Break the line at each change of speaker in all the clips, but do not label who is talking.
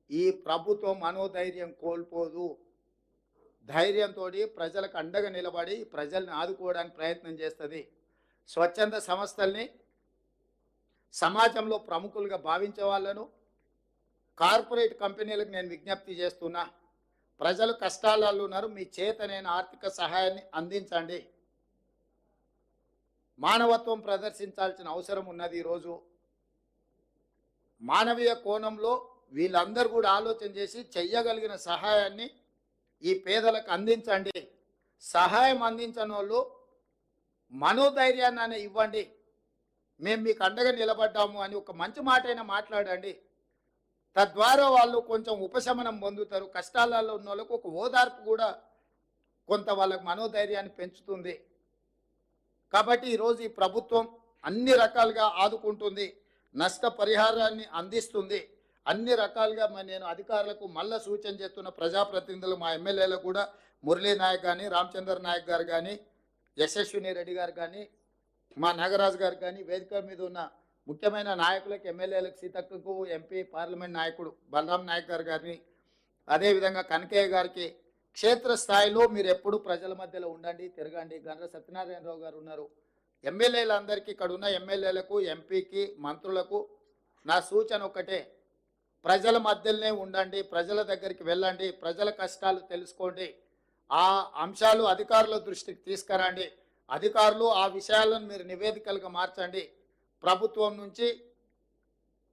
ఈ ప్రభుత్వం మనోధైర్యం కోల్పోదు. ధైర్యంతో ప్రజలకు అండగా నిలబడి ప్రజల్ని ఆదుకోవడానికి ప్రయత్నం చేస్తుంది. స్వచ్ఛంద సంస్థల్ని సమాజంలో ప్రముఖులుగా భావించే వాళ్ళను, కార్పొరేట్ కంపెనీలకు నేను విజ్ఞప్తి చేస్తున్నా, ప్రజలు కష్టాలలో ఉన్నారు, మీ చేతనైన ఆర్థిక సహాయాన్ని అందించండి. మానవత్వం ప్రదర్శించాల్సిన అవసరం ఉన్నది. ఈరోజు మానవీయ కోణంలో వీళ్ళందరూ కూడా ఆలోచన చేసి చెయ్యగలిగిన సహాయాన్ని ఈ పేదలకు అందించండి. సహాయం అందించని వాళ్ళు మనోధైర్యాన్ని ఇవ్వండి, మేము మీకు అండగా నిలబడ్డాము అని ఒక మంచి మాట అయినా మాట్లాడండి. తద్వారా వాళ్ళు కొంచెం ఉపశమనం పొందుతారు. కష్టాలలో ఉన్న వాళ్ళకు ఒక ఓదార్పు కూడా కొంత వాళ్ళకు మనోధైర్యాన్ని పెంచుతుంది. కాబట్టి ఈరోజు ఈ ప్రభుత్వం అన్ని రకాలుగా ఆదుకుంటుంది, నష్టపరిహారాన్ని అందిస్తుంది. అన్ని రకాలుగా నేను అధికారులకు మళ్ళీ సూచన చేస్తున్న ప్రజాప్రతినిధులు, మా ఎమ్మెల్యేలకు కూడా, మురళీ నాయక్ కానీ, రామచంద్ర నాయక్ గారు కానీ, యశస్విని రెడ్డి గారు కానీ, మా నాగరాజు గారు కానీ, వేదిక మీద ఉన్న ముఖ్యమైన నాయకులకు, ఎమ్మెల్యేలకు, సీతక్కకు, ఎంపీ పార్లమెంట్ నాయకుడు బలరాం నాయక్ గారు కానీ, అదేవిధంగా కనకయ్య గారికి, క్షేత్రస్థాయిలో మీరు ఎప్పుడు ప్రజల మధ్యలో ఉండండి, తిరగండి. గండ్ర సత్యనారాయణరావు గారు ఉన్నారు. ఎమ్మెల్యేలందరికీ, ఇక్కడ ఉన్న ఎమ్మెల్యేలకు, ఎంపీకి, మంత్రులకు నా సూచన ఒకటే, ప్రజల మధ్యలోనే ఉండండి, ప్రజల దగ్గరికి వెళ్ళండి, ప్రజల కష్టాలు తెలుసుకోండి. ఆ అంశాలు అధికారుల దృష్టికి తీసుకురండి. అధికారులు ఆ విషయాలను మీరు నివేదికలుగా మార్చండి. ప్రభుత్వం నుంచి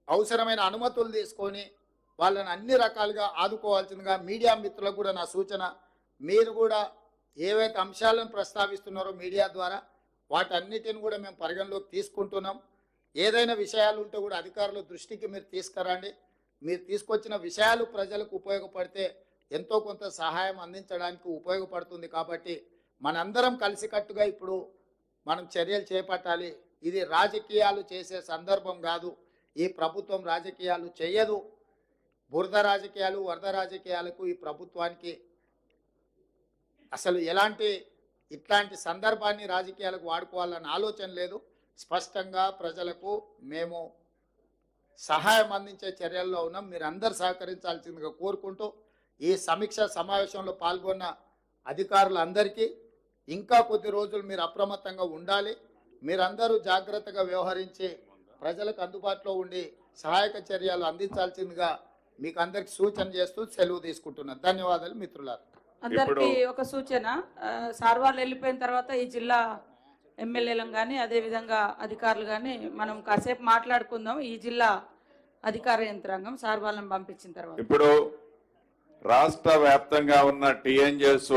అవసరమైన అనుమతులు తీసుకొని వాళ్ళని అన్ని రకాలుగా ఆదుకోవాల్సిందిగా మీడియా మిత్రులకు కూడా నా సూచన. మీరు కూడా ఏవైతే అంశాలను ప్రస్తావిస్తున్నారో మీడియా ద్వారా వాటన్నిటిని కూడా మేము పరిగణలోకి తీసుకుంటున్నాం. ఏదైనా విషయాలు ఉంటే కూడా అధికారుల దృష్టికి మీరు తీసుకురండి. మీరు తీసుకొచ్చిన విషయాలు ప్రజలకు ఉపయోగపడితే ఎంతో కొంత సహాయం అందించడానికి ఉపయోగపడుతుంది. కాబట్టి మనందరం కలిసికట్టుగా ఇప్పుడు మనం చర్యలు చేపట్టాలి. ఇది రాజకీయాలు చేసే సందర్భం కాదు. ఈ ప్రభుత్వం రాజకీయాలు చేయదు. బురద రాజకీయాలు, వరద రాజకీయాలకు ఈ ప్రభుత్వానికి అసలు ఇట్లాంటి సందర్భాన్ని రాజకీయాలకు వాడుకోవాలన్న ఆలోచన లేదు. స్పష్టంగా ప్రజలకు మేము సహాయం అందించే చర్యల్లో ఉన్నాం. మీరు అందరు సహకరించాల్సిందిగా కోరుకుంటూ ఈ సమీక్ష సమావేశంలో పాల్గొన్న అధికారులందరికీ ఇంకా కొద్ది రోజులు మీరు అప్రమత్తంగా ఉండాలి. మీరందరూ జాగ్రత్తగా వ్యవహరించి ప్రజలకు అందుబాటులో ఉండి సహాయక చర్యలు అందించాల్సిందిగా మీకు అందరికి సూచన చేస్తూ సెలవు తీసుకుంటున్నాను. ధన్యవాదాలు మిత్రులారా.
అందరికీ ఒక సూచన, సార్ వాళ్ళు వెళ్ళిపోయిన తర్వాత ఈ జిల్లా ఎమ్మెల్యేలను కానీ అదేవిధంగా అధికారులు కానీ మనం కాసేపు మాట్లాడుకుందాం. ఈ జిల్లా అధికార యంత్రాంగం సార్ వాళ్ళని పంపించిన తర్వాత
ఇప్పుడు రాష్ట్ర వ్యాప్తంగా ఉన్న టీఎన్జేఎస్